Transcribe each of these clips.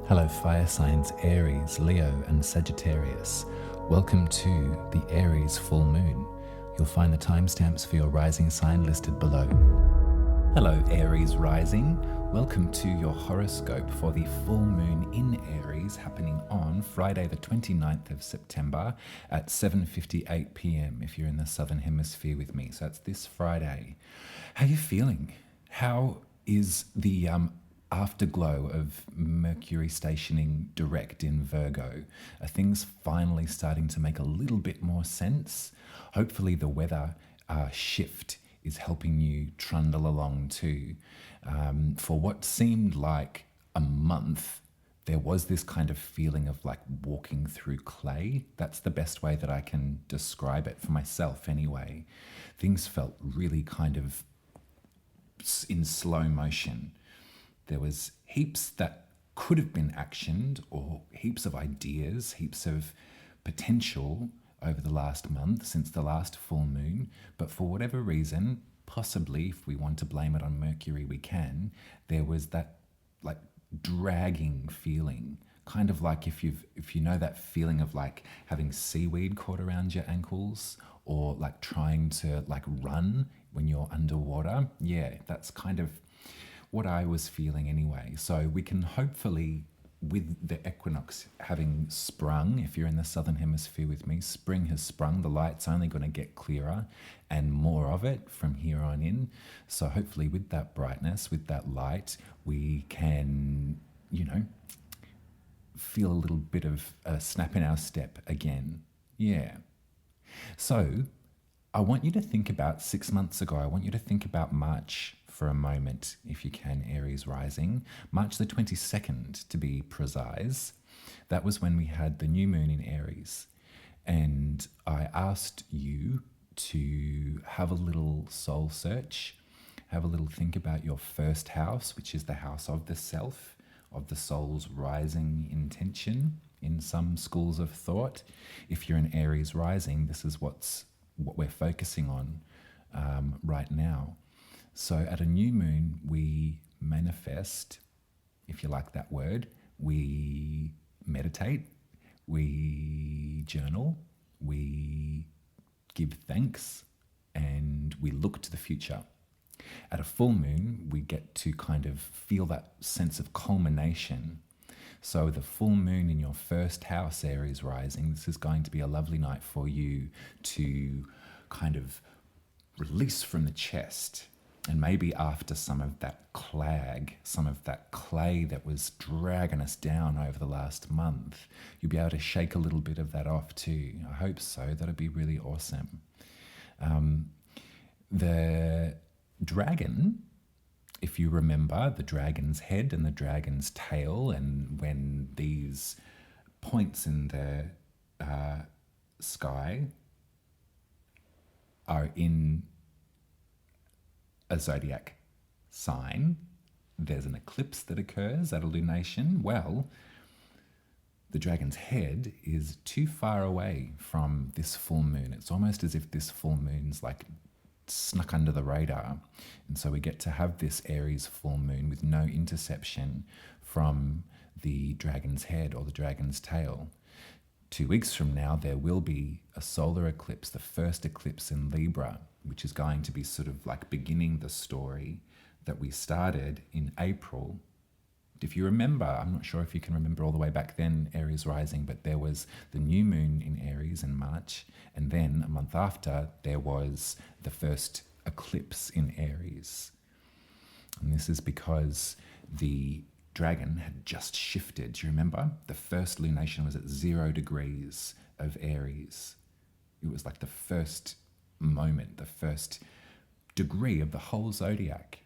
Hello fire signs Aries, Leo and Sagittarius. Welcome to the Aries full moon. You'll find the timestamps for your rising sign listed below. Hello Aries rising. Welcome to your horoscope for the full moon in Aries happening on Friday the 29th of September at 7:58 p.m. if you're in the southern hemisphere with me. So that's this Friday. How are you feeling? How is the afterglow of Mercury stationing direct in Virgo? Are things finally starting to make a little bit more sense? Hopefully the weather shift is helping you trundle along too. For what seemed like a month, there was this kind of feeling of like walking through clay. That's the best way that I can describe it for myself anyway. Things felt really kind of in slow motion. There was heaps that could have been actioned, or heaps of ideas, heaps of potential over the last month since the last full moon. But for whatever reason, possibly if we want to blame it on Mercury, we can, there was that like dragging feeling. Kind of like if you know that feeling of like having seaweed caught around your ankles, or like trying to like run when you're underwater. Yeah, that's kind of what I was feeling anyway. So we can hopefully, with the equinox having sprung, if you're in the southern hemisphere with me, spring has sprung, the light's only going to get clearer and more of it from here on in. So hopefully with that brightness, with that light, we can, feel a little bit of a snap in our step again. Yeah. So I want you to think about 6 months ago. I want you to think about March for a moment, if you can, Aries rising. March the 22nd, to be precise. That was when we had the new moon in Aries. And I asked you to have a little soul search, have a little think about your first house, which is the house of the self, of the soul's rising intention in some schools of thought. If you're an Aries rising, this is what we're focusing on right now. So at a new moon, we manifest, if you like that word, we meditate, we journal, we give thanks, and we look to the future. At a full moon, we get to kind of feel that sense of culmination. So the full moon in your first house, Aries rising, this is going to be a lovely night for you to kind of release from the chest. And maybe after some of that clag, some of that clay that was dragging us down over the last month, you'll be able to shake a little bit of that off too. I hope so. That'd be really awesome. The dragon, if you remember, the dragon's head and the dragon's tail, and when these points in the sky are in a zodiac sign, there's an eclipse that occurs at a lunation. Well, the dragon's head is too far away from this full moon. It's almost as if this full moon's like snuck under the radar. And so we get to have this Aries full moon with no interception from the dragon's head or the dragon's tail. 2 weeks from now, there will be a solar eclipse, the first eclipse in Libra, which is going to be sort of like beginning the story that we started in April. If you remember, I'm not sure if you can remember all the way back then, Aries rising, but there was the new moon in Aries in March, and then a month after, there was the first eclipse in Aries. And this is because the dragon had just shifted. Do you remember? The first lunation was at 0 degrees of Aries. It was like the first moment, the first degree of the whole zodiac.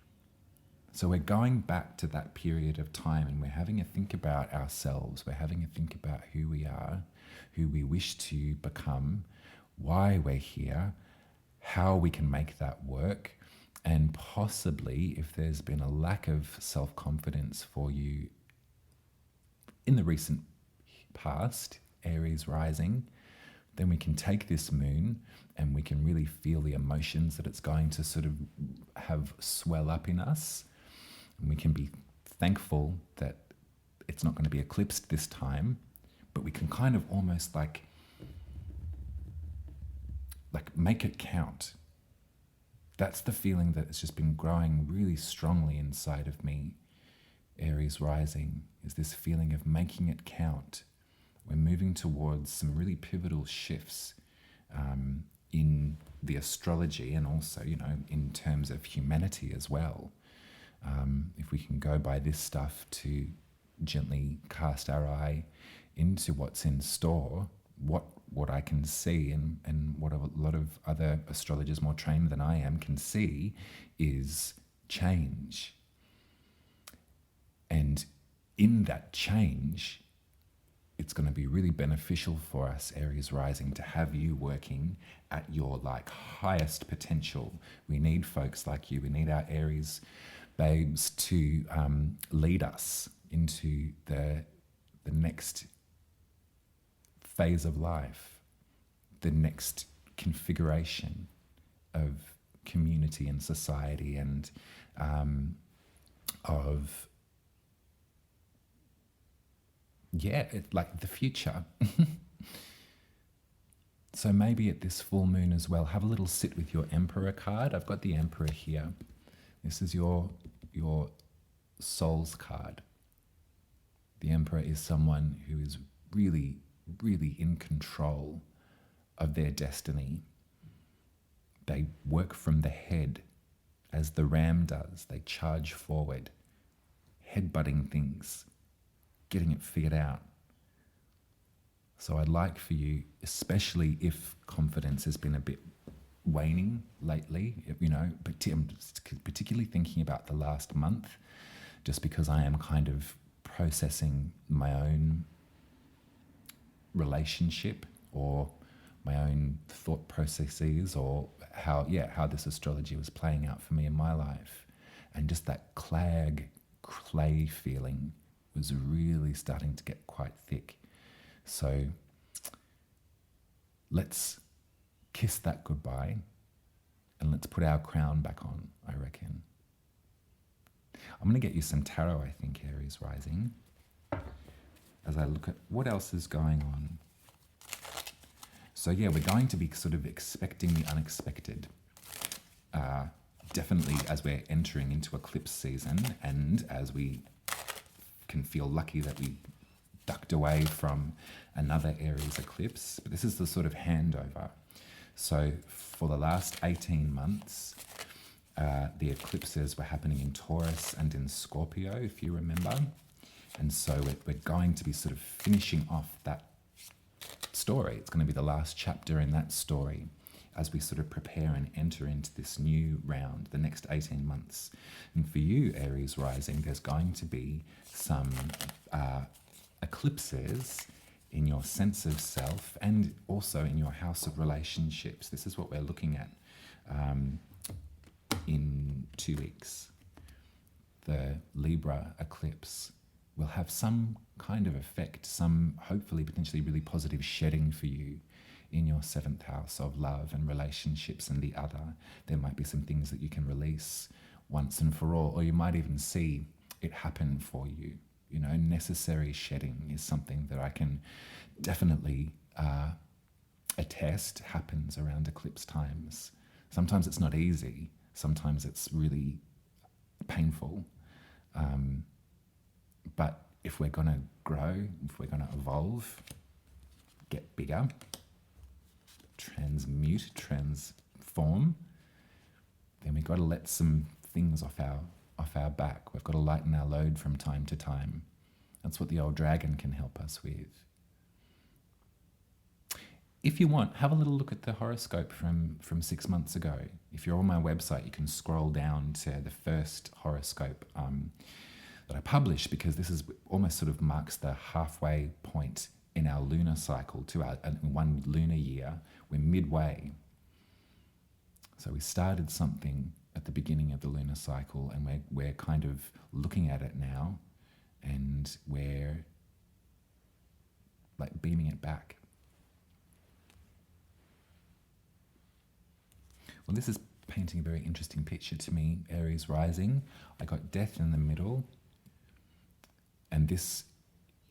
So we're going back to that period of time, and we're having a think about ourselves. We're having a think about who we are, who we wish to become, why we're here, how we can make that work, and possibly if there's been a lack of self-confidence for you in the recent past, Aries rising, then we can take this moon and we can really feel the emotions that it's going to sort of have swell up in us. And we can be thankful that it's not going to be eclipsed this time, but we can kind of almost like make it count. That's the feeling that has just been growing really strongly inside of me, Aries rising, is this feeling of making it count. We're moving towards some really pivotal shifts in the astrology, and also, in terms of humanity as well. If we can go by this stuff to gently cast our eye into what's in store, what I can see, and what a lot of other astrologers more trained than I am can see, is change. And in that change, it's going to be really beneficial for us, Aries rising, to have you working at your highest potential. We need folks like you. We need our Aries babes to lead us into the next phase of life, the next configuration of community and society, and of the future. So maybe at this full moon as well, have a little sit with your Emperor card. I've got the Emperor here. This is your soul's card. The Emperor is someone who is really, really in control of their destiny. They work from the head, as the ram does. They charge forward, headbutting things, getting it figured out. So I'd like for you, especially if confidence has been a bit waning lately, but I'm particularly thinking about the last month, just because I am kind of processing my own relationship, or my own thought processes, or how this astrology was playing out for me in my life. And just that clay feeling was really starting to get quite thick. So let's kiss that goodbye, and let's put our crown back on, I reckon. I'm going to get you some tarot, I think, Aries rising, as I look at what else is going on. So we're going to be sort of expecting the unexpected. Definitely as we're entering into eclipse season, and as we can feel lucky that we ducked away from another Aries eclipse. But this is the sort of handover. So for the last 18 months, the eclipses were happening in Taurus and in Scorpio, if you remember. And so we're going to be sort of finishing off that story. It's going to be the last chapter in that story as we sort of prepare and enter into this new round, the next 18 months. And for you, Aries rising, there's going to be some eclipses in your sense of self, and also in your house of relationships. This is what we're looking at in 2 weeks. The Libra eclipse will have some kind of effect, some hopefully potentially really positive shedding for you in your 7th house of love and relationships and the other. There might be some things that you can release once and for all, or you might even see it happen for you. Necessary shedding is something that I can definitely attest happens around eclipse times. Sometimes it's not easy. Sometimes it's really painful. But if we're going to grow, if we're going to evolve, get bigger, transform, then we've got to let some things off our back. We've got to lighten our load from time to time. That's what the old dragon can help us with. If you want, have a little look at the horoscope from 6 months ago. If you're on my website, you can scroll down to the first horoscope that I published, because this is almost sort of marks the halfway point in our lunar cycle to our 1 lunar year. We're midway. So we started something at the beginning of the lunar cycle, and we're kind of looking at it now, and we're beaming it back. Well, this is painting a very interesting picture to me, Aries rising. I got death in the middle, and this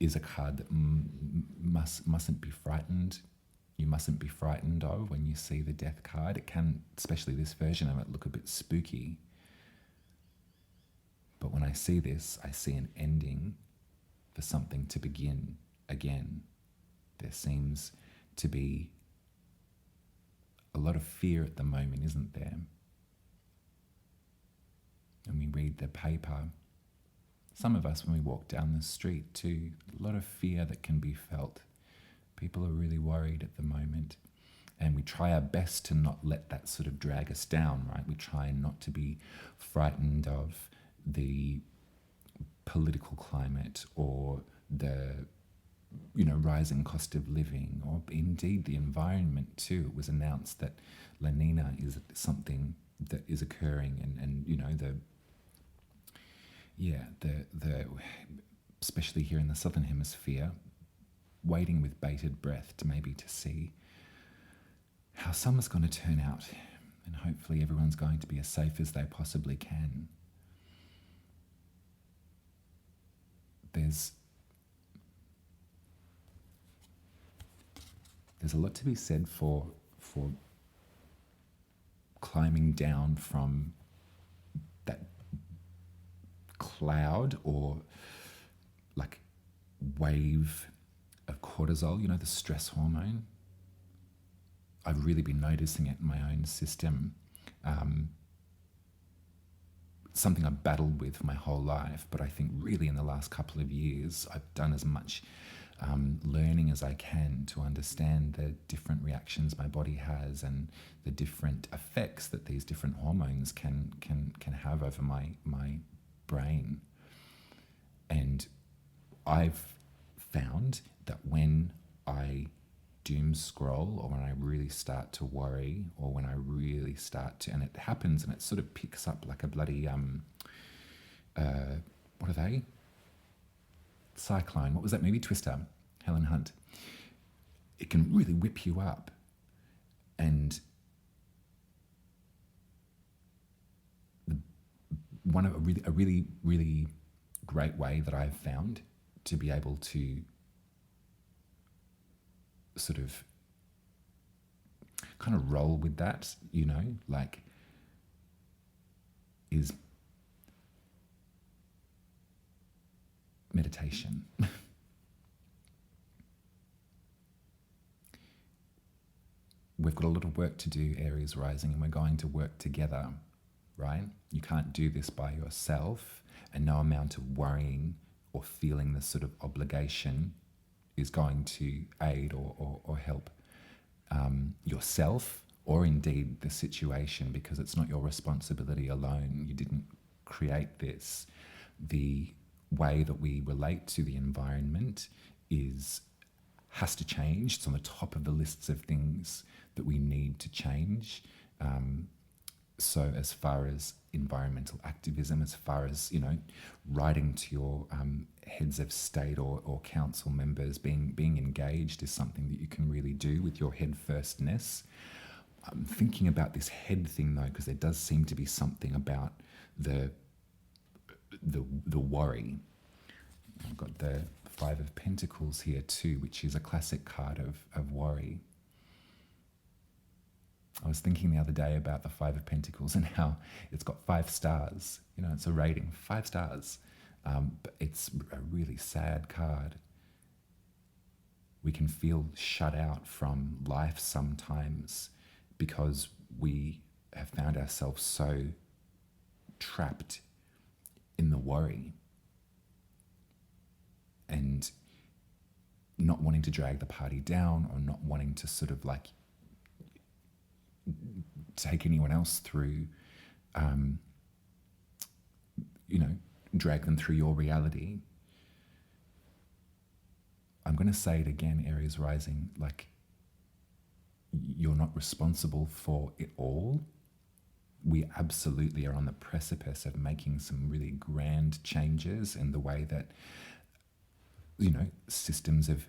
is a card that mustn't be frightened. You mustn't be frightened of when you see the Death card. It can, especially this version of it, look a bit spooky. But when I see this, I see an ending for something to begin again. There seems to be a lot of fear at the moment, isn't there? And we read the paper. Some of us, when we walk down the street too, a lot of fear that can be felt. People are really worried at the moment. And we try our best to not let that sort of drag us down, right? We try not to be frightened of the political climate or the, rising cost of living, or indeed the environment too. It was announced that La Nina is something that is occurring, and the especially here in the southern hemisphere, waiting with bated breath to see how summer's going to turn out, and hopefully everyone's going to be as safe as they possibly can. There's a lot to be said for climbing down from that cloud or like wave of cortisol, the stress hormone. I've really been noticing it in my own system. Something I've battled with my whole life, but I think really in the last couple of years, I've done as much learning as I can to understand the different reactions my body has and the different effects that these different hormones can have over my brain. And I've found that when I doom scroll, or when I really start to worry, or when I really start to, and it happens and it sort of picks up like a bloody what are they? Cyclone. What was that movie? Twister. Helen Hunt. It can really whip you up. And a really great way that I've found to be able to sort of kind of roll with that, is meditation. We've got a lot of work to do, Aries rising, and we're going to work together, right? You can't do this by yourself, and no amount of worrying or feeling this sort of obligation is going to aid or help yourself, or indeed the situation, because it's not your responsibility alone. You didn't create this. The way that we relate to the environment has to change. It's on the top of the lists of things that we need to change. So as far as environmental activism, as far as, writing to your heads of state or council members, being engaged is something that you can really do with your head firstness. I'm thinking about this head thing though, because there does seem to be something about the worry. I've got the Five of Pentacles here too, which is a classic card of worry. I was thinking the other day about the Five of Pentacles and how it's got 5 stars. It's a rating, 5 stars. But it's a really sad card. We can feel shut out from life sometimes because we have found ourselves so trapped in the worry and not wanting to drag the party down, or not wanting to sort of like take anyone else through, drag them through your reality. I'm going to say it again, Aries rising, like, you're not responsible for it all. We absolutely are on the precipice of making some really grand changes in the way that, systems of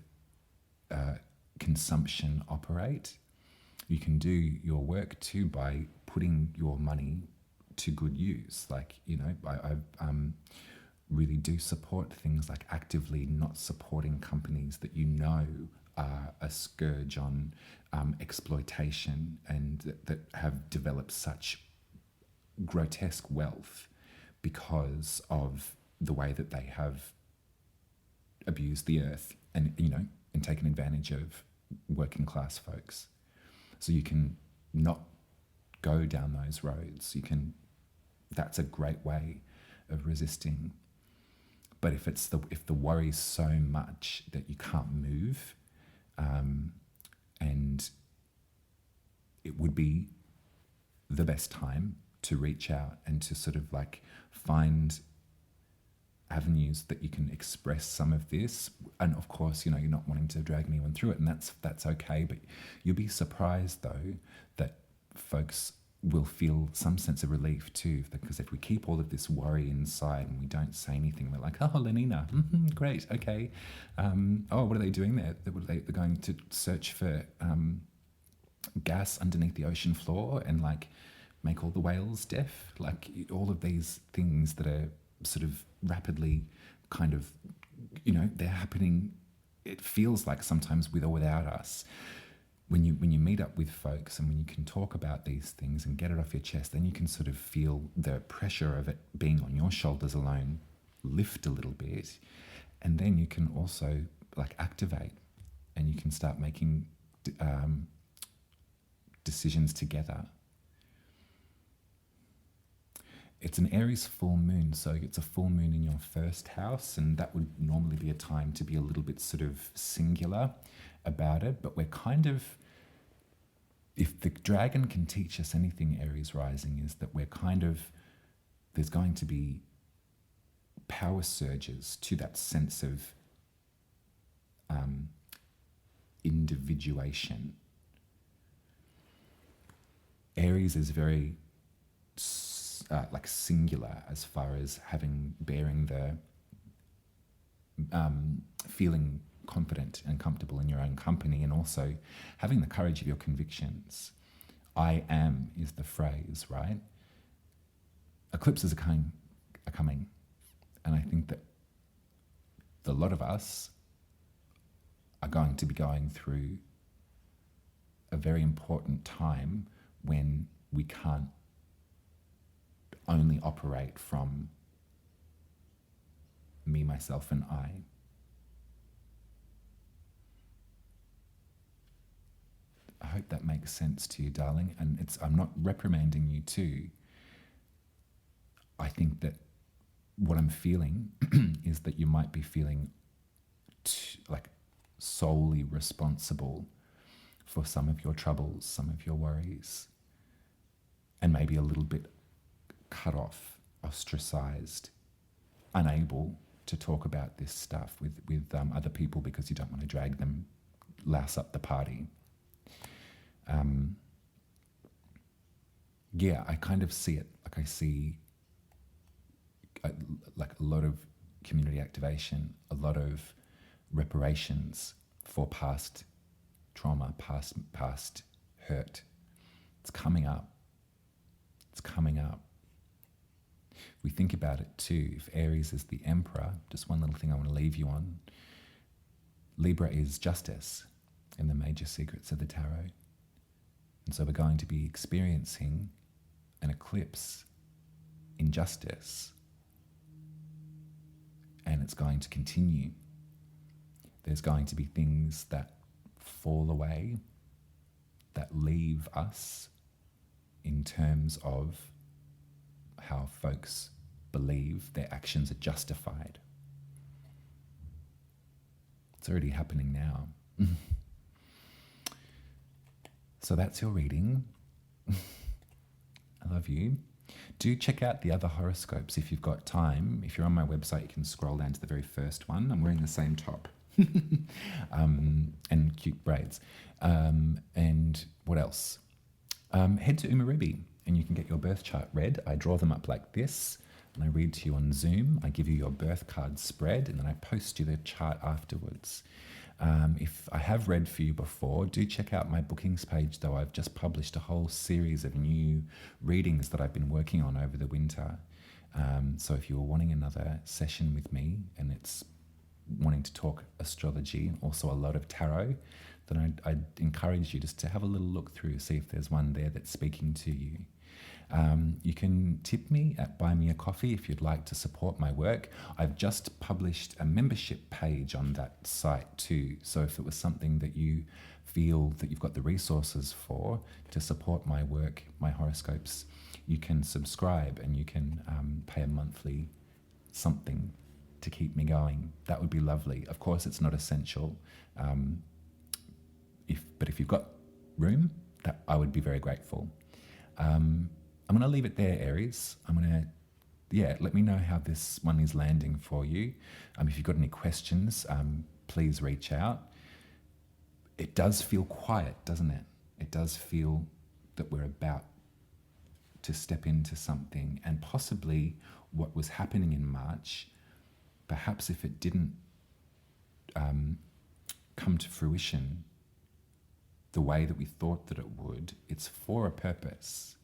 consumption operate. You can do your work too by putting your money to good use. Like, I've really do support things like actively not supporting companies that you know are a scourge on exploitation and that have developed such grotesque wealth because of the way that they have abused the earth and, you know, and taken advantage of working class folks. So you can not go down those roads. That's a great way of resisting. But if the worry's so much that you can't move, and it would be the best time to reach out and to sort of like find avenues that you can express some of this. And of course, you know, you're not wanting to drag anyone through it, and that's okay. But you'll be surprised though that folks will feel some sense of relief too, because if we keep all of this worry inside and we don't say anything, we're like, oh, Lenina, great, okay. Oh, what are they doing there? They're going to search for gas underneath the ocean floor and like make all the whales deaf. Like all of these things that are sort of rapidly kind of, you know, they're happening. It feels like sometimes with or without us. When you meet up with folks and when you can talk about these things and get it off your chest, then you can sort of feel the pressure of it being on your shoulders alone lift a little bit, and then you can also like activate and you can start making decisions together. It's an Aries full moon, so it's a full moon in your first house, and that would normally be a time to be a little bit sort of singular about it, but we're kind of, if the dragon can teach us anything, Aries rising, is that there's going to be power surges to that sense of individuation. Aries is very like singular as far as bearing the feeling confident and comfortable in your own company, and also having the courage of your convictions. I am is the phrase, right? Eclipses are coming, and I think that a lot of us are going to be going through a very important time when we can't only operate from me, myself, and I. I hope that makes sense to you, darling. And I'm not reprimanding you too. I think that what I'm feeling is that you might be feeling like solely responsible for some of your troubles, some of your worries, and maybe a little bit cut off, ostracized, unable to talk about this stuff with other people because you don't want to drag them, louse up the party. Yeah, I kind of see it. Like I see like a lot of community activation, a lot of reparations for past trauma, past hurt. It's coming up. It's coming up. We think about it too. If Aries is the emperor, just one little thing I want to leave you on. Libra is justice in the major secrets of the tarot. And so we're going to be experiencing an eclipse in justice. And it's going to continue. There's going to be things that fall away, that leave us in terms of how folks believe their actions are justified. It's already happening now. So that's your reading. I love you. Do check out the other horoscopes if you've got time. If you're on my website, you can scroll down to the very first one. I'm wearing the same top and cute braids. And what else? Head to Umarubi and you can get your birth chart read. I draw them up like this and I read to you on Zoom. I give you your birth card spread and then I post you the chart afterwards. If I have read for you before, do check out my bookings page though. I've just published a whole series of new readings that I've been working on over the winter. So if you were wanting another session with me and it's wanting to talk astrology and also a lot of tarot, then I'd encourage you just to have a little look through, see if there's one there that's speaking to you. You can tip me at Buy Me a Coffee if you'd like to support my work. I've just published a membership page on that site too. So if it was something that you feel that you've got the resources for to support my work, my horoscopes, you can subscribe and you can pay a monthly something to keep me going. That would be lovely. Of course, it's not essential. But if you've got room, that I would be very grateful. I'm going to leave it there, Aries. Let me know how this one is landing for you. If you've got any questions, please reach out. It does feel quiet, doesn't it? It does feel that we're about to step into something, and possibly what was happening in March, perhaps if it didn't come to fruition the way that we thought that it would, it's for a purpose.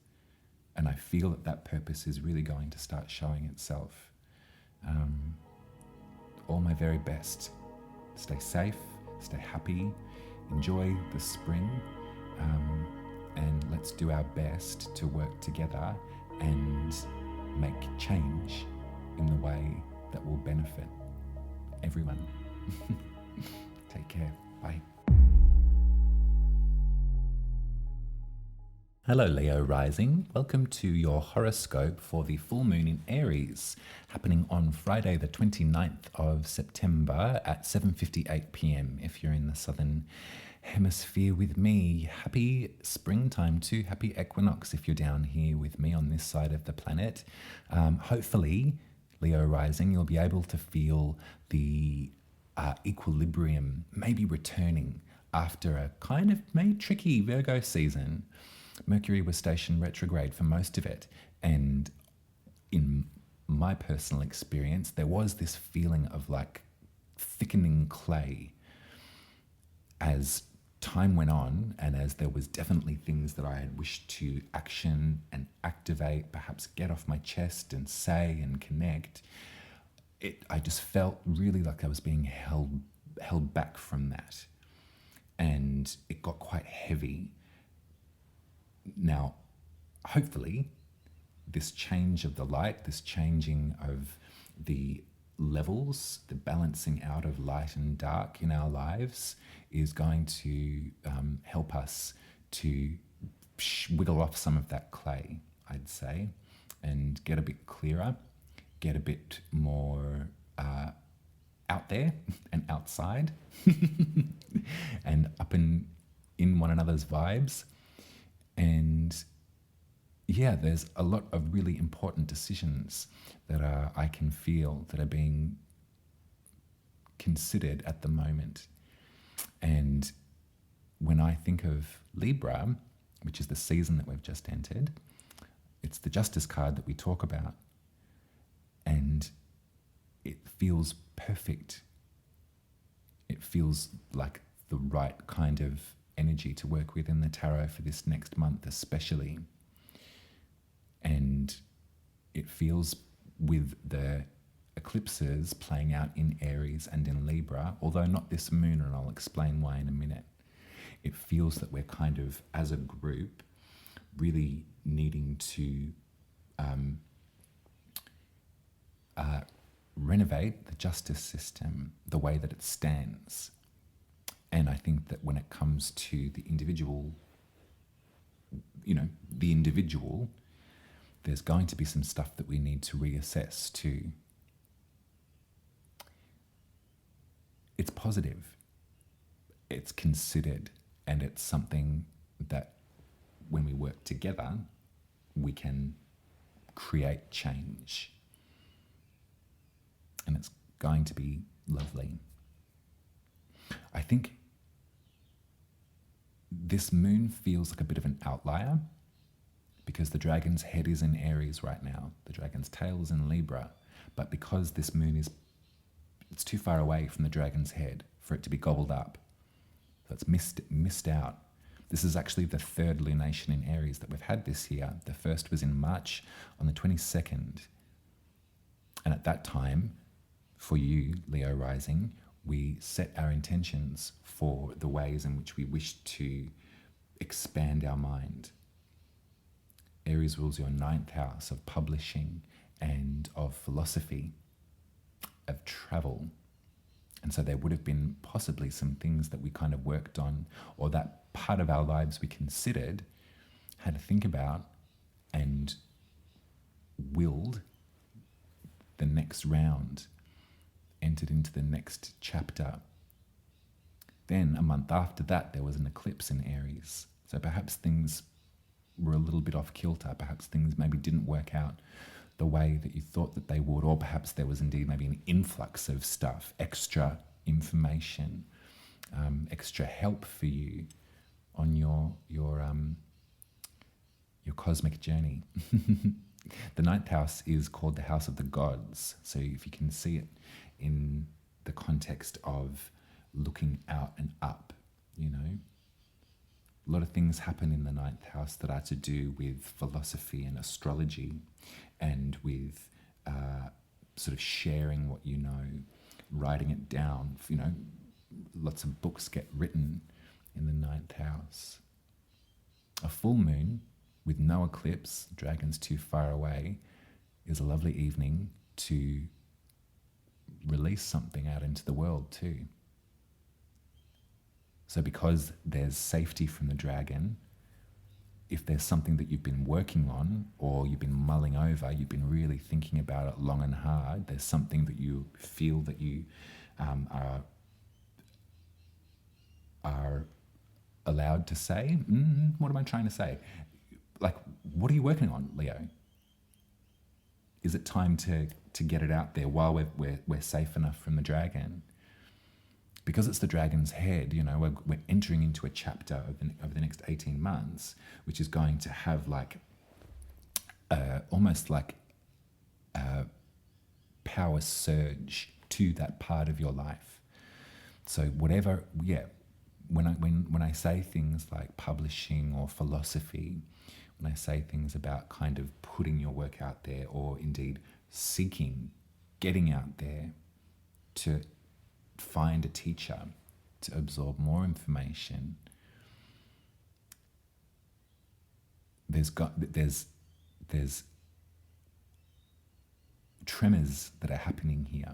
And I feel that that purpose is really going to start showing itself. All my very best. Stay safe, stay happy, enjoy the spring, and let's do our best to work together and make change in the way that will benefit everyone. Take care. Bye. Hello, Leo Rising. Welcome to your horoscope for the full moon in Aries, happening on Friday the 29th of September at 7:58 p.m. if you're in the southern hemisphere with me. Happy springtime too. Happy equinox if you're down here with me on this side of the planet. Hopefully, Leo Rising, you'll be able to feel the equilibrium maybe returning after a kind of maybe tricky Virgo season. Mercury was stationed retrograde for most of it, and in my personal experience, there was this feeling of like thickening clay as time went on, and as there was definitely things that I had wished to action and activate, perhaps get off my chest and say and connect. I just felt really like I was being held back from that, and it got quite heavy. Now, hopefully, this change of the light, this changing of the levels, the balancing out of light and dark in our lives is going to help us to wiggle off some of that clay, I'd say, and get a bit clearer, get a bit more out there and outside and up in one another's vibes. And yeah, there's a lot of really important decisions that I can feel that are being considered at the moment. And when I think of Libra, which is the season that we've just entered, it's the Justice card that we talk about. And it feels perfect. It feels like the right kind of energy to work with in the tarot for this next month especially. And it feels with the eclipses playing out in Aries and in Libra, although not this moon, and I'll explain why in a minute, it feels that we're kind of, as a group, really needing to renovate the justice system, the way that it stands. And I think that when it comes to the individual, there's going to be some stuff that we need to reassess too. It's positive, it's considered, and it's something that when we work together, we can create change. And it's going to be lovely. I think this moon feels like a bit of an outlier because the dragon's head is in Aries right now. The dragon's tail is in Libra. But because this moon it's too far away from the dragon's head for it to be gobbled up. So it's missed out. This is actually the third lunation in Aries that we've had this year. The first was in March on the 22nd. And at that time, for you, Leo rising, we set our intentions for the ways in which we wish to expand our mind. Aries rules your ninth house of publishing and of philosophy, of travel. And so there would have been possibly some things that we kind of worked on, or that part of our lives we considered, had to think about, and willed the next round, entered into the next chapter. Then a month after that, there was an eclipse in Aries. So perhaps things were a little bit off kilter. Perhaps things maybe didn't work out the way that you thought that they would, or perhaps there was indeed maybe an influx of stuff, extra information, extra help for you on your cosmic journey. The ninth house is called the house of the gods. So if you can see it in the context of looking out and up, you know, a lot of things happen in the ninth house that are to do with philosophy and astrology, and with sort of sharing what you know, writing it down. You know, lots of books get written in the ninth house. A full moon with no eclipse, dragons too far away, is a lovely evening to release something out into the world too. So because there's safety from the dragon, if there's something that you've been working on, or you've been mulling over, you've been really thinking about it long and hard, there's something that you feel that you are allowed to say. What am I trying to say? Like, what are you working on, Leo? Is it time to get it out there while we're safe enough from the dragon? Because it's the dragon's head, you know, we're entering into a chapter of the next 18 months, which is going to have like almost like a power surge to that part of your life. So whatever, when I say things like publishing or philosophy, when I say things about kind of putting your work out there, or indeed seeking, getting out there to find a teacher, to absorb more information, there's tremors that are happening here.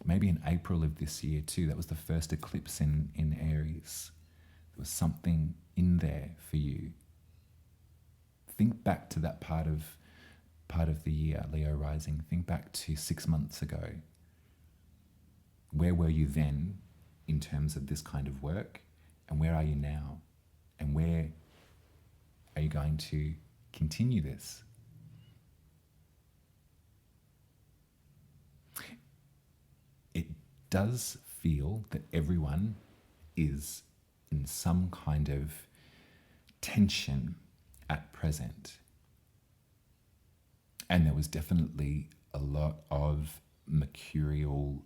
Maybe in April of this year too, that was the first eclipse in Aries. There was something in there for you. Think back to that part of the year, Leo rising. Think back to 6 months ago. Where were you then in terms of this kind of work? And where are you now? And where are you going to continue this? It does feel that everyone is in some kind of tension at present. And there was definitely a lot of mercurial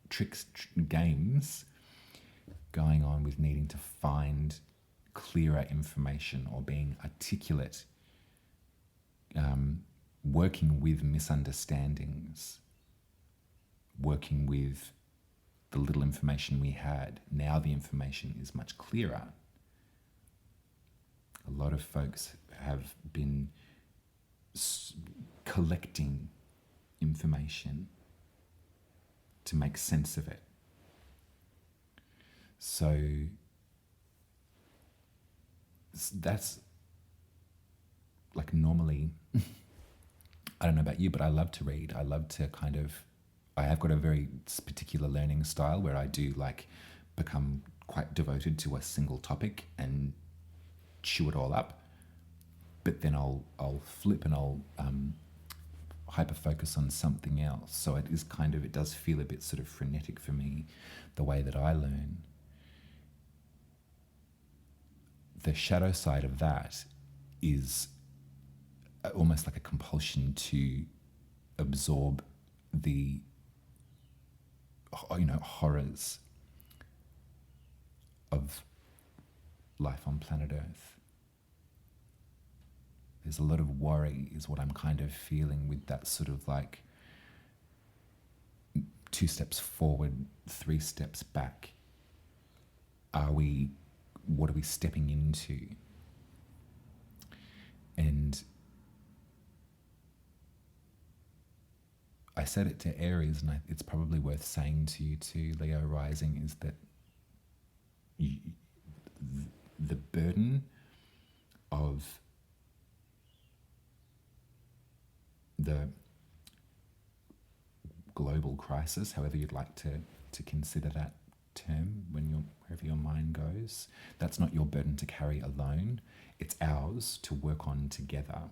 tricks, games going on with needing to find clearer information, or being articulate, working with misunderstandings, working with the little information we had. Now the information is much clearer. A lot of folks have been collecting information to make sense of it. So that's like, normally, I don't know about you, but I love to read. I love to I have got a very particular learning style where I do like become quite devoted to a single topic and chew it all up. But then I'll flip and I'll hyper focus on something else. So it is it does feel a bit sort of frenetic for me, the way that I learn. The shadow side of that is almost like a compulsion to absorb the, horrors of life on planet Earth. There's a lot of worry is what I'm kind of feeling with that sort of like 2 steps forward, 3 steps back. What are we stepping into? And I said it to Aries, and it's probably worth saying to you too, Leo rising, is that the burden of the global crisis, however you'd like to consider that term, wherever your mind goes, that's not your burden to carry alone. It's ours to work on together.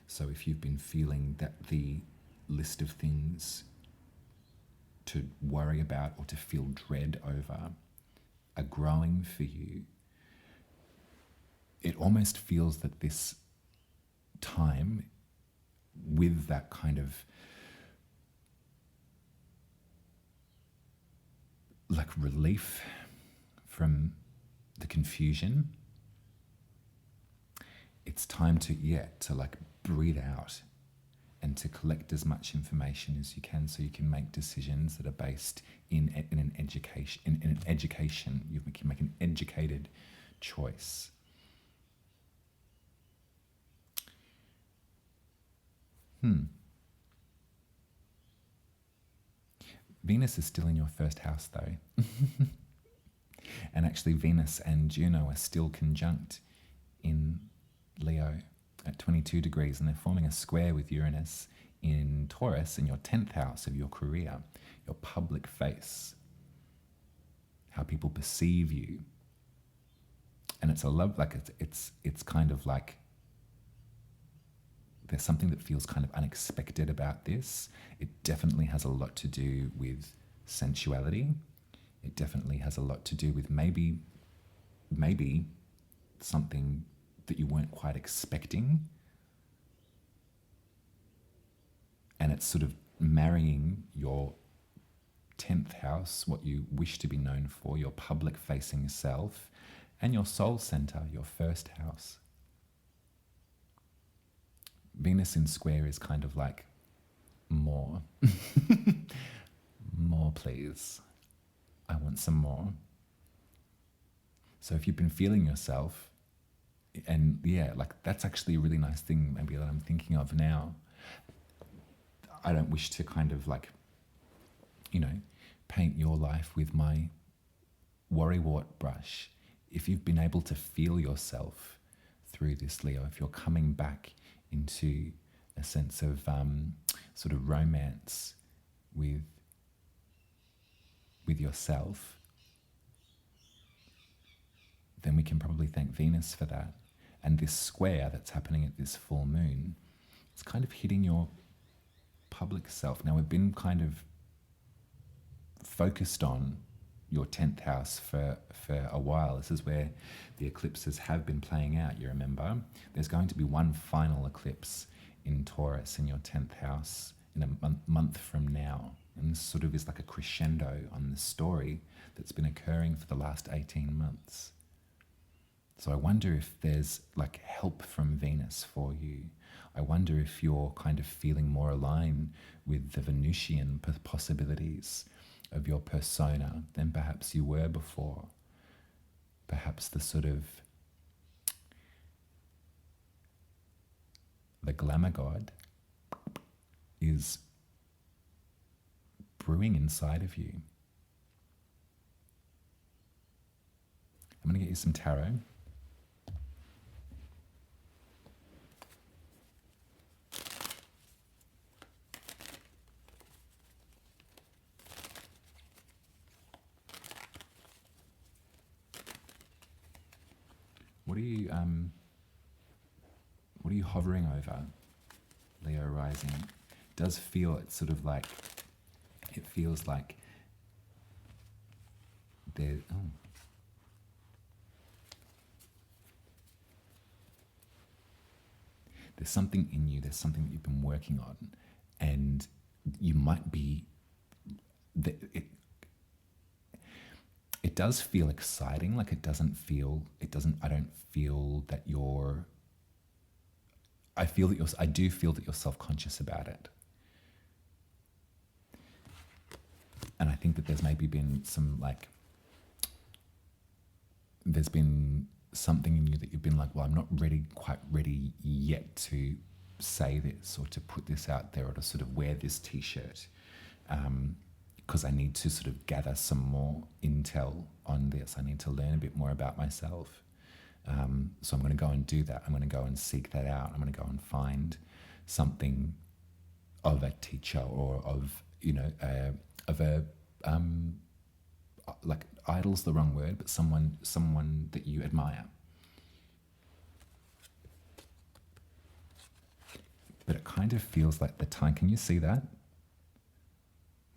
So if you've been feeling that the list of things to worry about or to feel dread over are growing for you, it almost feels that this time with that kind of like relief from the confusion, it's time to like breathe out and to collect as much information as you can, so you can make decisions that are based in an education. You can make an educated choice. Venus is still in your first house though. And actually Venus and Juno are still conjunct in Leo at 22 degrees, and they're forming a square with Uranus in Taurus in your 10th house of your career, your public face, how people perceive you. And it's a love, like it's kind of like there's something that feels kind of unexpected about this. It definitely has a lot to do with sensuality. It definitely has a lot to do with maybe something that you weren't quite expecting. And it's sort of marrying your 10th house, what you wish to be known for, your public facing self, and your soul center, your first house. Venus in square is kind of like more. More, please. I want some more. So if you've been feeling yourself, and like that's actually a really nice thing maybe that I'm thinking of now. I don't wish to kind of like, paint your life with my worrywart brush. If you've been able to feel yourself through this, Leo, if you're coming back into a sense of sort of romance with yourself, then we can probably thank Venus for that. And this square that's happening at this full moon, it's kind of hitting your public self. Now, we've been kind of focused on your 10th house for a while. This is where the eclipses have been playing out, you remember. There's going to be one final eclipse in Taurus in your 10th house in a month from now. And this sort of is like a crescendo on the story that's been occurring for the last 18 months. So I wonder if there's like help from Venus for you. I wonder if you're kind of feeling more aligned with the Venusian possibilities of your persona than perhaps you were before. Perhaps the sort of the glamour god is brewing inside of you. I'm going to get you some tarot. What are you hovering over, Leo rising? It does feel, it's sort of like, it feels like there's something in you, there's something that you've been working on, and you might be, it does feel exciting, like I don't feel that you're I do feel that you're self-conscious about it. And I think that there's maybe been there's been something in you that you've been like, well, I'm not quite ready yet to say this or to put this out there or to sort of wear this t-shirt, because I need to sort of gather some more intel on this. I need to learn a bit more about myself. So I'm going to go and do that. I'm going to go and seek that out. I'm going to go and find something of a teacher or of, like idol's the wrong word, but someone that you admire. But it kind of feels like the time, can you see that?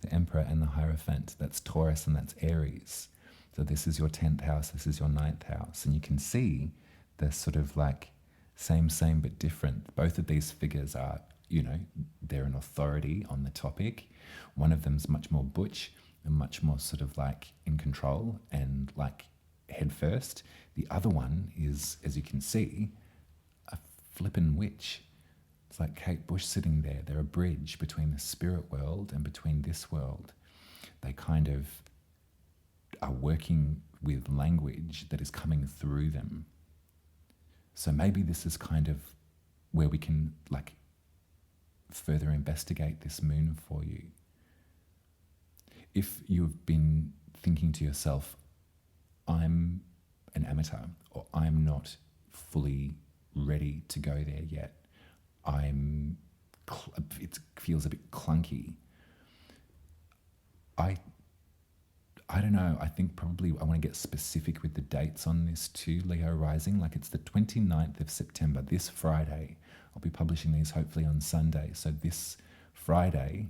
The Emperor and the Hierophant, that's Taurus and that's Aries. So this is your 10th house, this is your 9th house. And you can see the sort of like same but different. Both of these figures are, they're an authority on the topic. One of them's much more butch and much more sort of like in control and like head first. The other one is, as you can see, a flippin' witch. It's like Kate Bush sitting there. They're a bridge between the spirit world and between this world. They kind of are working with language that is coming through them. So maybe this is kind of where we can like further investigate this moon for you. If you've been thinking to yourself, I'm an amateur, or I'm not fully ready to go there yet, it feels a bit clunky. I don't know, I think probably I want to get specific with the dates on this too, Leo rising. Like it's the 29th of September, this Friday. I'll be publishing these hopefully on Sunday. So this Friday,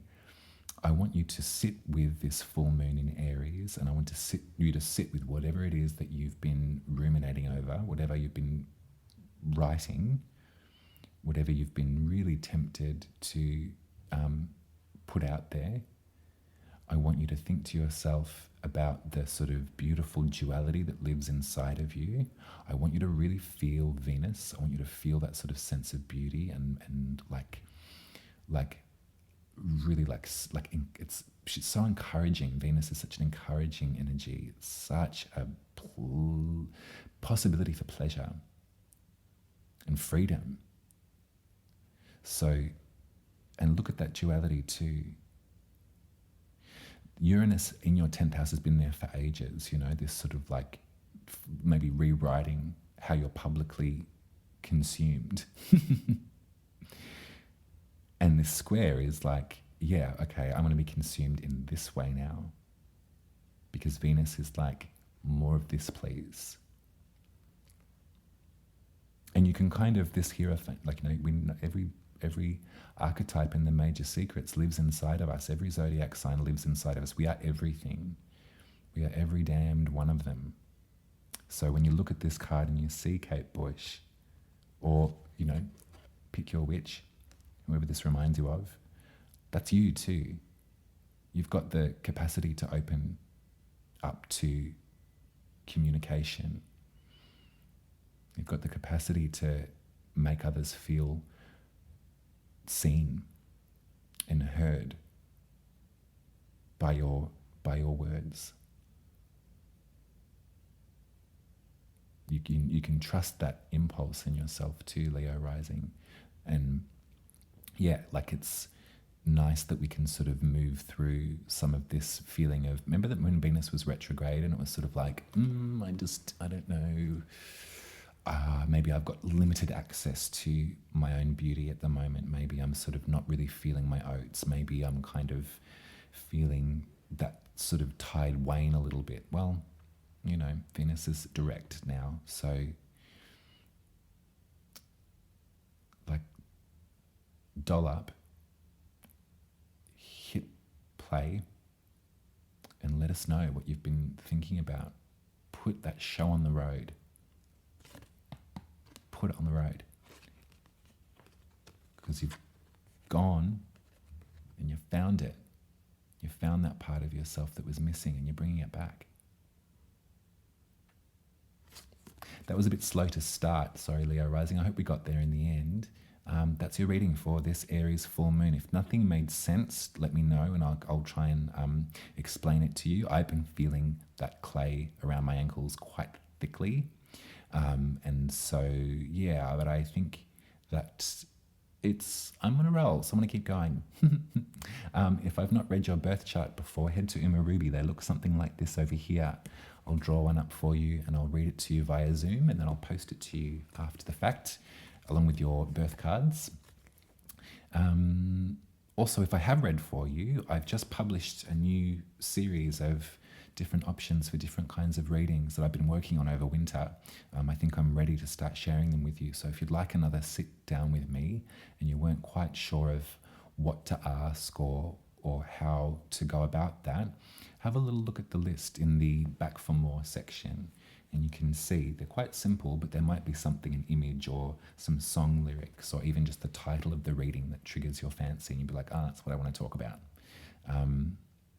I want you to sit with this full moon in Aries, and I want you to sit with whatever it is that you've been ruminating over, whatever you've been writing, whatever you've been really tempted to put out there. I want you to think to yourself about the sort of beautiful duality that lives inside of you. I want you to really feel Venus. I want you to feel that sort of sense of beauty and she's so encouraging. Venus is such an encouraging energy. It's such a possibility for pleasure and freedom. So, and look at that duality too. Uranus in your 10th house has been there for ages, this sort of like maybe rewriting how you're publicly consumed. And this square is like, yeah, okay, I'm going to be consumed in this way now. Because Venus is like, more of this, please. And you can kind of, this hierophant, like, every archetype in the major secrets lives inside of us. Every zodiac sign lives inside of us. We are everything. We are every damned one of them. So when you look at this card and you see Kate Bush, or, pick your witch, whoever this reminds you of, that's you too. You've got the capacity to open up to communication. You've got the capacity to make others feel seen and heard by your words. You can trust that impulse in yourself too, Leo rising. And yeah, like it's nice that we can sort of move through some of this feeling of, remember that when Venus was retrograde and it was sort of like, I don't know, maybe I've got limited access to my own beauty at the moment. Maybe I'm sort of not really feeling my oats. Maybe I'm kind of feeling that sort of tide wane a little bit. Well, Venus is direct now. So like doll up, hit play, and let us know what you've been thinking about. Put that show on the road. Put it on the road. Because you've gone and you found it. You found that part of yourself that was missing and you're bringing it back. That was a bit slow to start. Sorry, Leo rising. I hope we got there in the end. That's your reading for this Aries full moon. If nothing made sense, let me know and I'll try and explain it to you. I've been feeling that clay around my ankles quite thickly. And so, yeah, but I think that I'm on a roll, so I'm going to keep going. If I've not read your birth chart before, head to Uma Ruby. They look something like this over here. I'll draw one up for you and I'll read it to you via Zoom, and then I'll post it to you after the fact, along with your birth cards. Also, if I have read for you, I've just published a new series of different options for different kinds of readings that I've been working on over winter. I think I'm ready to start sharing them with you. So if you'd like another sit down with me and you weren't quite sure of what to ask or how to go about that, have a little look at the list in the Back for More section. And you can see they're quite simple, but there might be something, an image or some song lyrics, or even just the title of the reading that triggers your fancy. And you'd be like, that's what I want to talk about.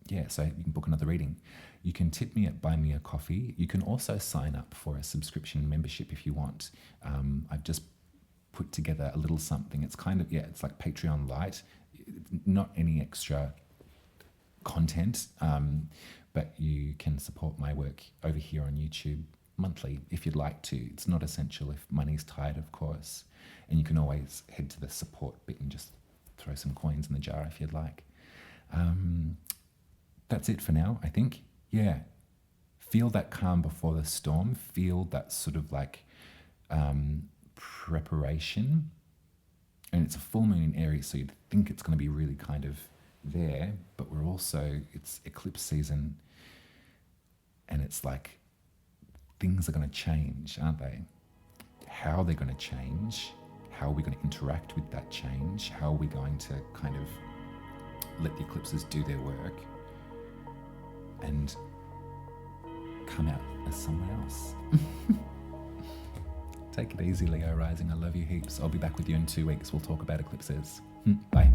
Yeah, so you can book another reading. You can tip me at Buy Me a Coffee. You can also sign up for a subscription membership if you want. I've just put together a little something. It's kind of, it's like Patreon light, not any extra content, but you can support my work over here on YouTube monthly if you'd like to. It's not essential if money's tight, of course. And you can always head to the support bit and just throw some coins in the jar if you'd like. That's it for now, I think. Yeah. Feel that calm before the storm. Feel that sort of like preparation. And it's a full moon in Aries, so you'd think it's going to be really kind of there, but it's eclipse season, and it's like things are going to change, aren't they? How they're going to change, how are we going to interact with that change, how are we going to kind of let the eclipses do their work and come out as someone else. Take it easy, Leo rising. I love you heaps. I'll be back with you in 2 weeks. We'll talk about eclipses. Bye.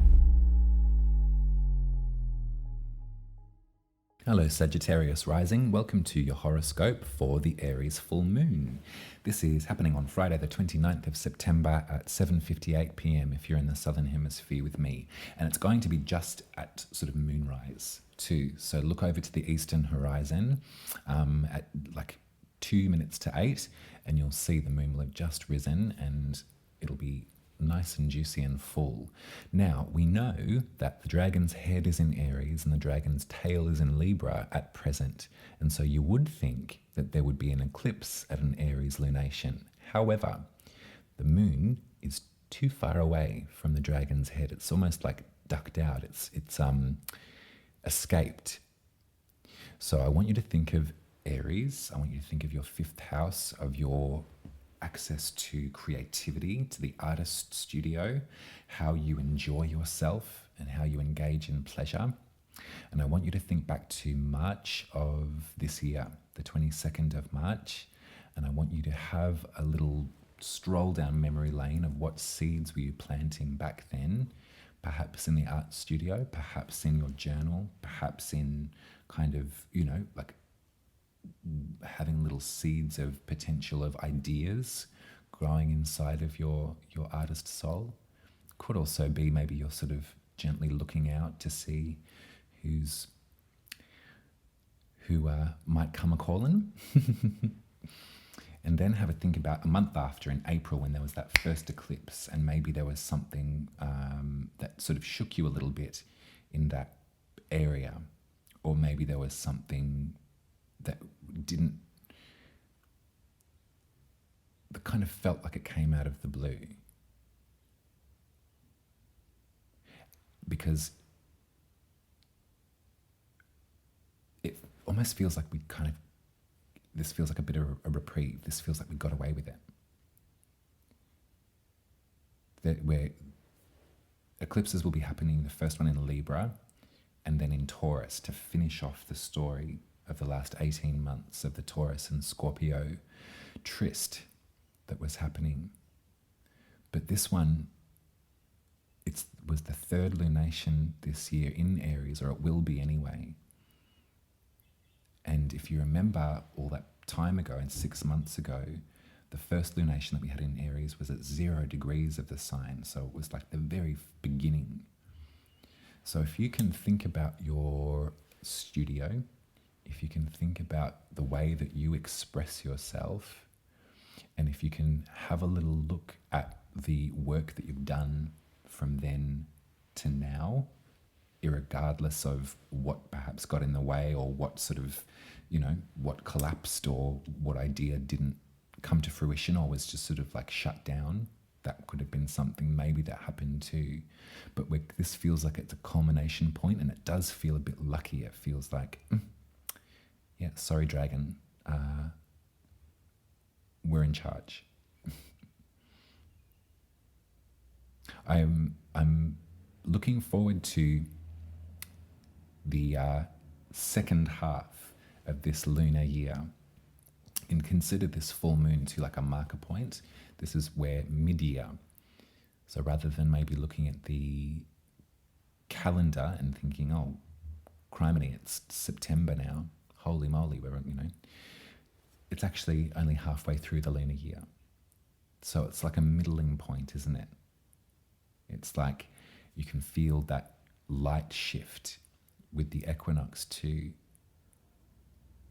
Hello, Sagittarius rising. Welcome to your horoscope for the Aries full moon. This is happening on Friday, the 29th of September at 7:58 p.m. if you're in the Southern Hemisphere with me. And it's going to be just at sort of moonrise too. So look over to the eastern horizon at like 2 minutes to 8, and you'll see the moon will have just risen and it'll be nice and juicy and full. Now, we know that the dragon's head is in Aries and the dragon's tail is in Libra at present. And so you would think that there would be an eclipse at an Aries lunation. However, the moon is too far away from the dragon's head. It's almost like ducked out. It's escaped. So I want you to think of Aries. I want you to think of your 5th house, of your access to creativity, to the artist studio, how you enjoy yourself and how you engage in pleasure. And I want you to think back to March of this year, the 22nd of March, and I want you to have a little stroll down memory lane of what seeds were you planting back then, perhaps in the art studio, perhaps in your journal, perhaps in kind of, like having little seeds of potential of ideas growing inside of your artist soul. Could also be maybe you're sort of gently looking out to see who might come a-calling. And then have a think about a month after, in April, when there was that first eclipse, and maybe there was something that sort of shook you a little bit in that area, or maybe there was something that kind of felt like it came out of the blue. Because it almost feels like this feels like a bit of a reprieve. This feels like we got away with it. Where eclipses will be happening, the first one in Libra, and then in Taurus, to finish off the story of the last 18 months of the Taurus and Scorpio tryst that was happening. But this one, it was the 3rd lunation this year in Aries, or it will be anyway. And if you remember all that time ago, and 6 months ago, The first lunation that we had in Aries was at 0 degrees of the sign, so it was like the very beginning. So if you can think about your studio, if you can think about the way that you express yourself, and if you can have a little look at the work that you've done from then to now, irregardless of what perhaps got in the way or what sort of, what collapsed or what idea didn't come to fruition or was just sort of like shut down. That could have been something maybe that happened too. But this feels like it's a culmination point, and it does feel a bit lucky. It feels like, yeah, sorry, dragon, we're in charge. I'm looking forward to the second half of this lunar year, and consider this full moon to like a marker point. This is where mid-year, so rather than maybe looking at the calendar and thinking, oh, criminy, it's September now, holy moly, it's actually only halfway through the lunar year. So it's like a middling point, isn't it? It's like you can feel that light shift with the equinox too.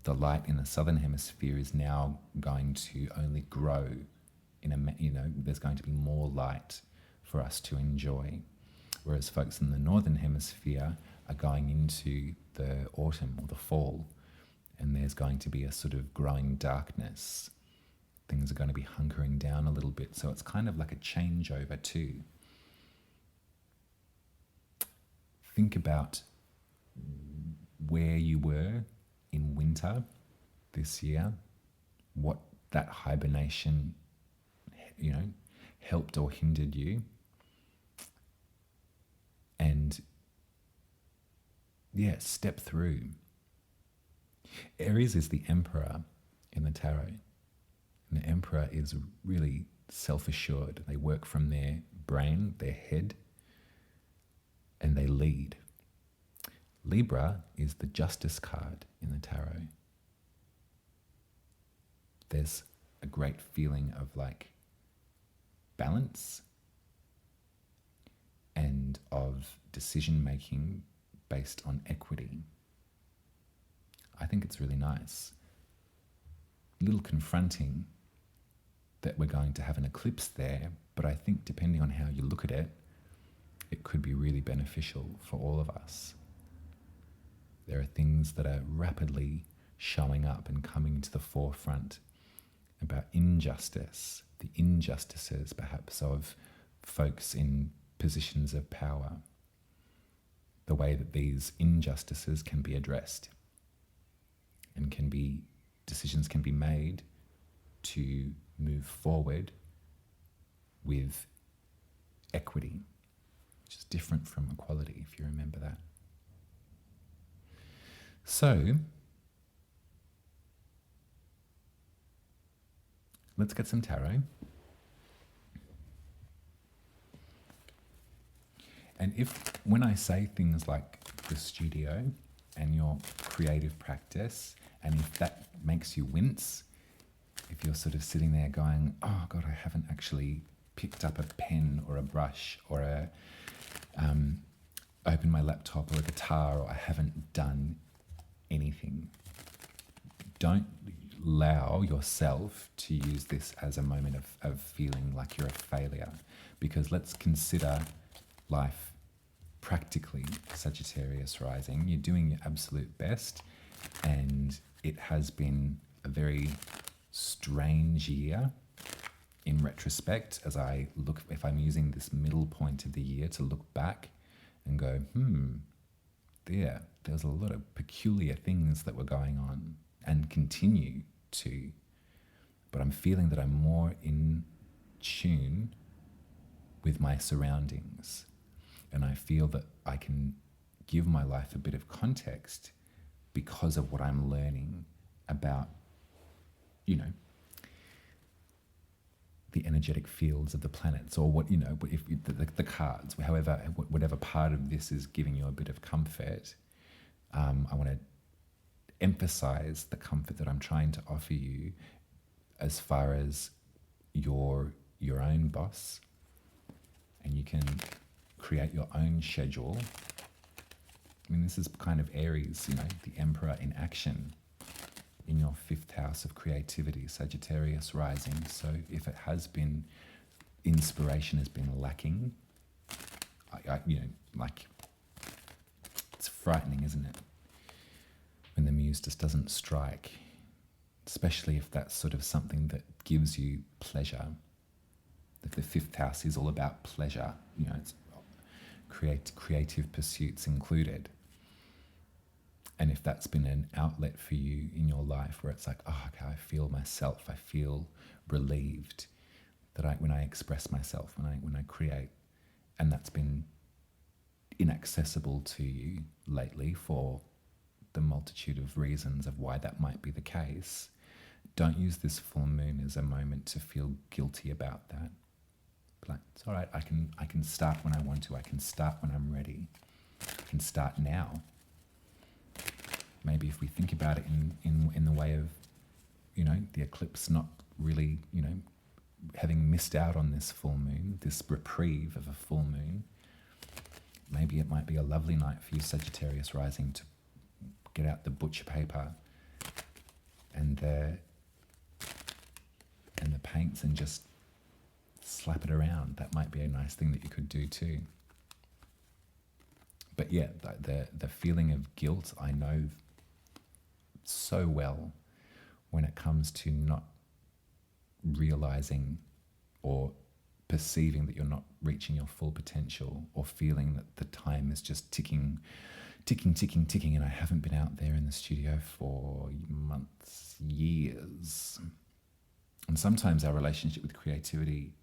The light in the southern hemisphere is now going to only grow there's going to be more light for us to enjoy. Whereas folks in the northern hemisphere are going into the autumn or the fall, and there's going to be a sort of growing darkness. Things are going to be hunkering down a little bit. So it's kind of like a changeover too. Think about where you were in winter this year, what that hibernation, helped or hindered you. And yeah, step through. Aries is the emperor in the tarot. And the emperor is really self-assured. They work from their brain, their head, and they lead. Libra is the justice card in the tarot. There's a great feeling of like balance and of decision making based on equity. I think it's really nice. A little confronting that we're going to have an eclipse there, but I think depending on how you look at it, it could be really beneficial for all of us. There are things that are rapidly showing up and coming to the forefront about injustice, the injustices perhaps of folks in positions of power, the way that these injustices can be addressed and decisions can be made to move forward with equity, which is different from equality, if you remember that. So, let's get some tarot. And when I say things like the studio and your creative practice, and if that makes you wince, if you're sort of sitting there going, oh God, I haven't actually picked up a pen or a brush or opened my laptop or a guitar, or I haven't done anything, don't allow yourself to use this as a moment of feeling like you're a failure, because let's consider life practically. Sagittarius rising, you're doing your absolute best, and it has been a very strange year in retrospect. As I look, if I'm using this middle point of the year to look back and go, there's a lot of peculiar things that were going on and continue to, but I'm feeling that I'm more in tune with my surroundings, and I feel that I can give my life a bit of context because of what I'm learning about, the energetic fields of the planets, or what, if the cards, however, whatever part of this is giving you a bit of comfort. I want to emphasize the comfort that I'm trying to offer you as far as you're your own boss and you can create your own schedule. I mean, this is kind of Aries, you know, the Emperor in action in your 5th house of creativity, Sagittarius rising. So if it has been, inspiration has been lacking, you know, like, it's frightening, isn't it? When the muse just doesn't strike, especially if that's sort of something that gives you pleasure. If the 5th house is all about pleasure, you know, it's creative pursuits included. And if that's been an outlet for you in your life where it's like, oh, okay, I feel myself, I feel relieved that when I express myself, when I create, and that's been inaccessible to you lately for the multitude of reasons of why that might be the case, don't use this full moon as a moment to feel guilty about that. Like, it's all right, I can start when I want to, I can start when I'm ready, I can start now. Maybe if we think about it in the way of, you know, the eclipse not really, you know, having missed out on this full moon, this reprieve of a full moon, maybe it might be a lovely night for you, Sagittarius rising, to get out the butcher paper and the paints and just slap it around. That might be a nice thing that you could do too. But yeah, the feeling of guilt, I know so well when it comes to not realizing or perceiving that you're not reaching your full potential, or feeling that the time is just ticking, and I haven't been out there in the studio for months, years. And sometimes our relationship with creativity,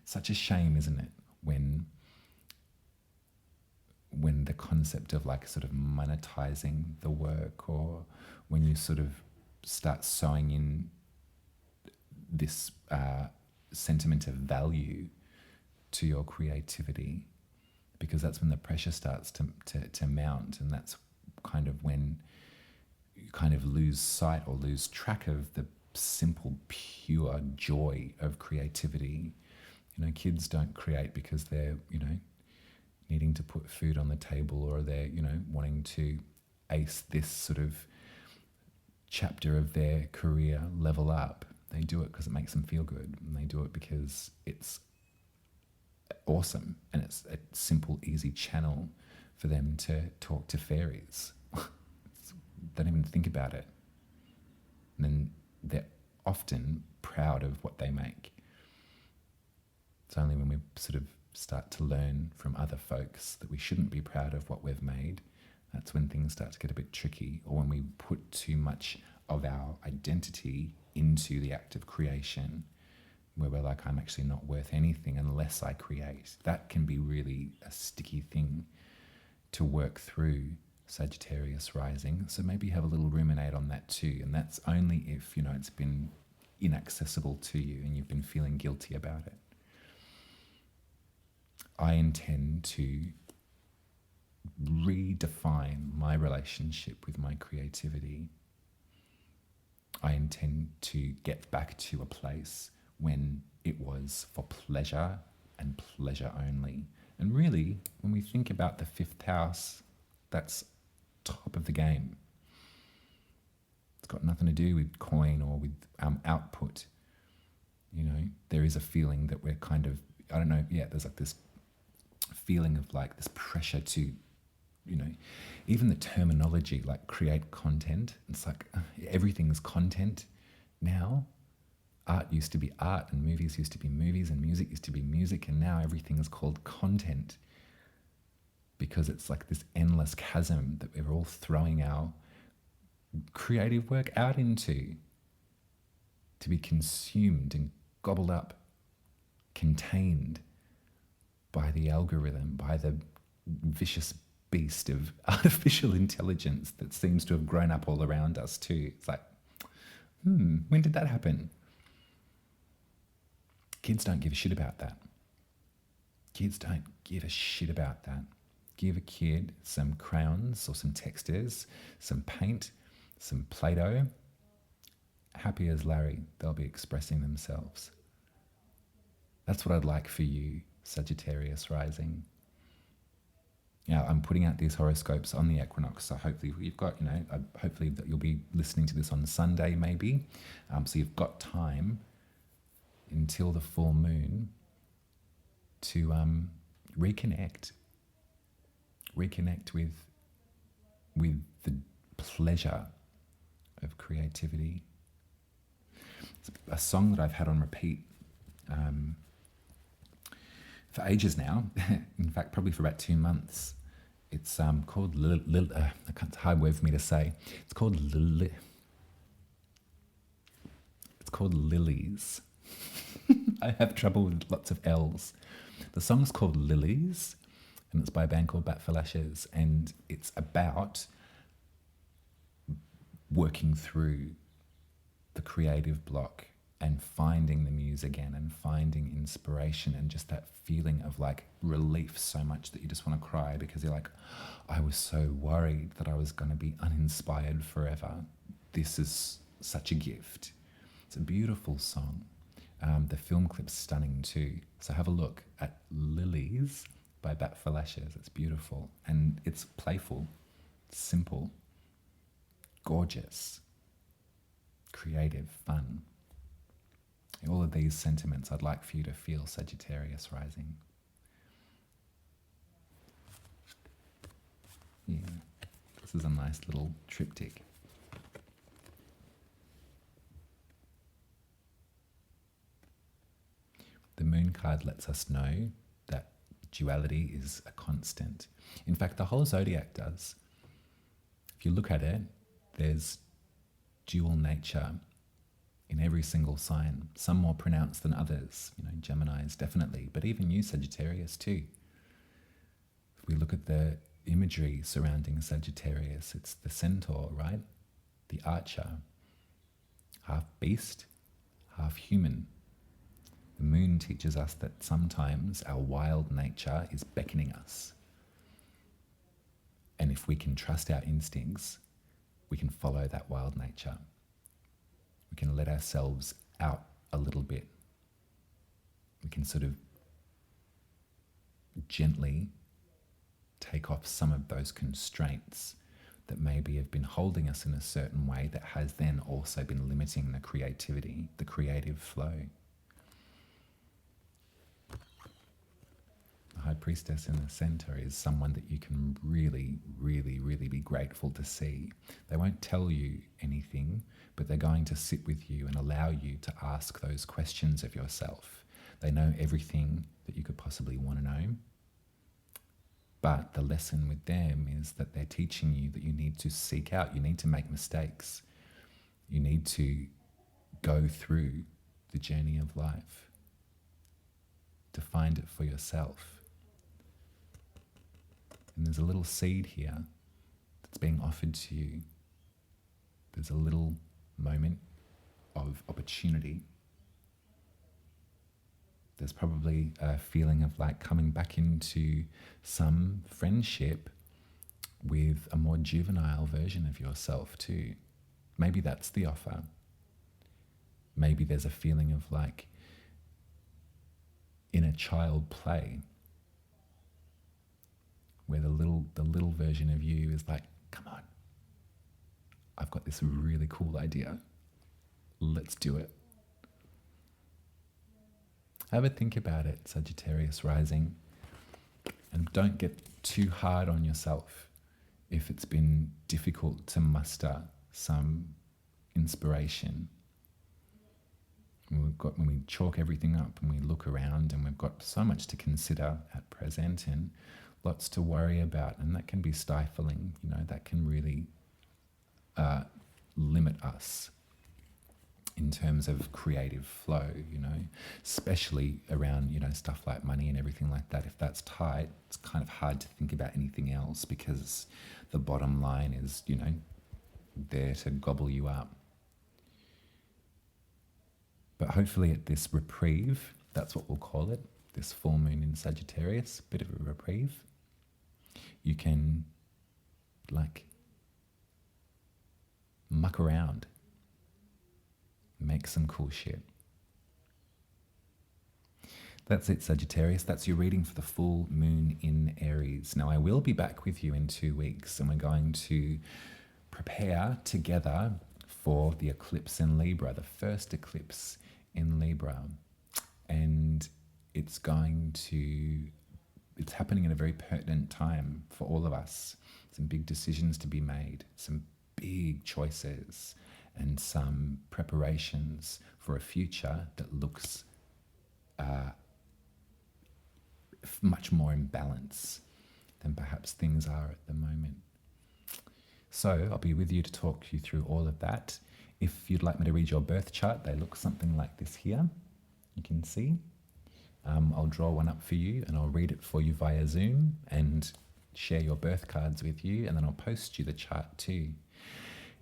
such a shame, isn't it? When the concept of like sort of monetizing the work, or when you sort of start sewing in this sentiment of value to your creativity, because that's when the pressure starts to mount, and that's kind of when you kind of lose sight or lose track of the simple, pure joy of creativity. You know, kids don't create because they're, you know, needing to put food on the table, or they're, you know, wanting to ace this sort of chapter of their career, level up. They do it because it makes them feel good, and they do it because it's awesome, and it's a simple, easy channel for them to talk to fairies. They don't even think about it. And then they're often proud of what they make. It's only when we sort of start to learn from other folks that we shouldn't be proud of what we've made, that's when things start to get a bit tricky, or when we put too much of our identity into the act of creation, where we're like, I'm actually not worth anything unless I create. That can be really a sticky thing to work through, Sagittarius rising. So maybe have a little ruminate on that too. And that's only if, you know, it's been inaccessible to you and you've been feeling guilty about it. I intend to redefine my relationship with my creativity. I intend to get back to a place when it was for pleasure and pleasure only. And really, when we think about the 5th house, that's top of the game. It's got nothing to do with coin or with output. You know, there is a feeling that we're kind of, I don't know, yeah, there's like this feeling of like this pressure to, you know, even the terminology, like create content. It's like everything's content now. Art used to be art, and movies used to be movies, and music used to be music, and now everything is called content, because it's like this endless chasm that we're all throwing our creative work out into, to be consumed and gobbled up, contained by the algorithm, by the vicious beast of artificial intelligence that seems to have grown up all around us too. It's like, when did that happen? Kids don't give a shit about that. Kids don't give a shit about that. Give a kid some crayons or some textures, some paint, some Play-Doh, happy as Larry, they'll be expressing themselves. That's what I'd like for you, Sagittarius rising. Yeah, I'm putting out these horoscopes on the equinox, so hopefully you've got, hopefully that you'll be listening to this on Sunday maybe, so you've got time until the full moon to reconnect with the pleasure of creativity. It's a song that I've had on repeat for ages now. In fact, probably for about 2 months. It's called it's a hard word for me to say. It's called Lilies. I have trouble with lots of L's. The song's called Lilies, and it's by a band called Bat for Lashes, and it's about working through the creative block and finding the muse again and finding inspiration and just that feeling of like relief so much that you just want to cry because you're like, I was so worried that I was going to be uninspired forever. This is such a gift. It's a beautiful song. The film clip's stunning too. So have a look at Lilies by Bat for Lashes. It's beautiful and it's playful, simple, gorgeous, creative, fun. All of these sentiments I'd like for you to feel, Sagittarius rising. Yeah, this is a nice little triptych. The moon card lets us know that duality is a constant. In fact, the whole zodiac does. If you look at it, there's dual nature in every single sign, some more pronounced than others. Geminis definitely, but even you, Sagittarius too. If we look at the imagery surrounding Sagittarius, it's the centaur, right? The archer, half beast, half human. The moon teaches us that sometimes our wild nature is beckoning us. And if we can trust our instincts, we can follow that wild nature. We can let ourselves out a little bit. We can sort of gently take off some of those constraints that maybe have been holding us in a certain way that has then also been limiting the creativity, the creative flow. The High Priestess in the center is someone that you can really, really, really be grateful to see. They won't tell you anything, but they're going to sit with you and allow you to ask those questions of yourself. They know everything that you could possibly want to know. But the lesson with them is that they're teaching you that you need to seek out, you need to make mistakes. You need to go through the journey of life to find it for yourself. And there's a little seed here that's being offered to you. There's a little moment of opportunity. There's probably a feeling of like coming back into some friendship with a more juvenile version of yourself too. Maybe that's the offer. Maybe there's a feeling of like inner child play where the little version of you is like, come on, I've got this really cool idea. Let's do it. Have a think about it, Sagittarius rising, and don't get too hard on yourself if it's been difficult to muster some inspiration. When we chalk everything up and we look around and we've got so much to consider at present and lots to worry about, and that can be stifling, that can really limit us in terms of creative flow, especially around, stuff like money and everything like that. If that's tight, it's kind of hard to think about anything else because the bottom line is, there to gobble you up. But hopefully at this reprieve, that's what we'll call it, this full moon in Sagittarius, bit of a reprieve, you can muck around make some cool shit. That's it, Sagittarius. That's your reading for the full moon in Aries. Now, I will be back with you in 2 weeks, and we're going to prepare together for the eclipse in Libra, the first eclipse in Libra. And it's happening at a very pertinent time for all of us. Some big decisions to be made, some big choices, and some preparations for a future that looks much more in balance than perhaps things are at the moment. So I'll be with you to talk you through all of that. If you'd like me to read your birth chart, they look something like this here. You can see. I'll draw one up for you and I'll read it for you via Zoom and share your birth cards with you, and then I'll post you the chart too.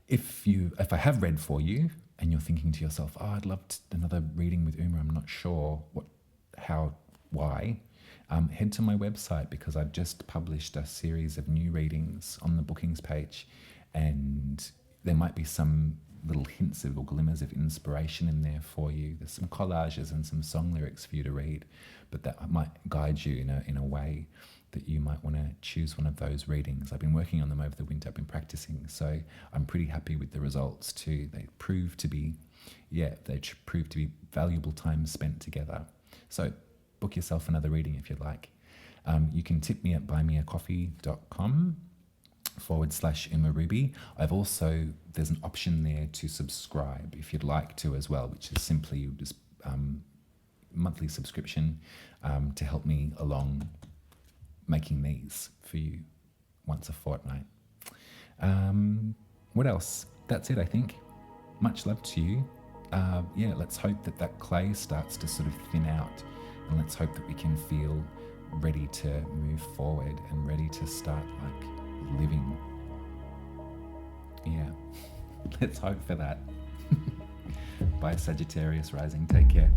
If I have read for you and you're thinking to yourself, oh, I'd love another reading with Uma, I'm not sure what, how, why, head to my website, because I've just published a series of new readings on the bookings page, and there might be some little hints or glimmers of inspiration in there for you. There's some collages and some song lyrics for you to read, but that might guide you in a way that you might want to choose one of those readings. I've been working on them over the winter, I've been practicing, so I'm pretty happy with the results too. They prove to be valuable time spent together. So book yourself another reading if you'd like. You can tip me at buymeacoffee.com/Uma. I've also, there's an option there to subscribe if you'd like to as well, which is simply just monthly subscription to help me along making these for you once a fortnight. What else? That's it, I think. Much love to you. Let's hope that clay starts to sort of thin out, and let's hope that we can feel ready to move forward and ready to start living. Yeah, let's hope for that. Bye, Sagittarius rising. Take care.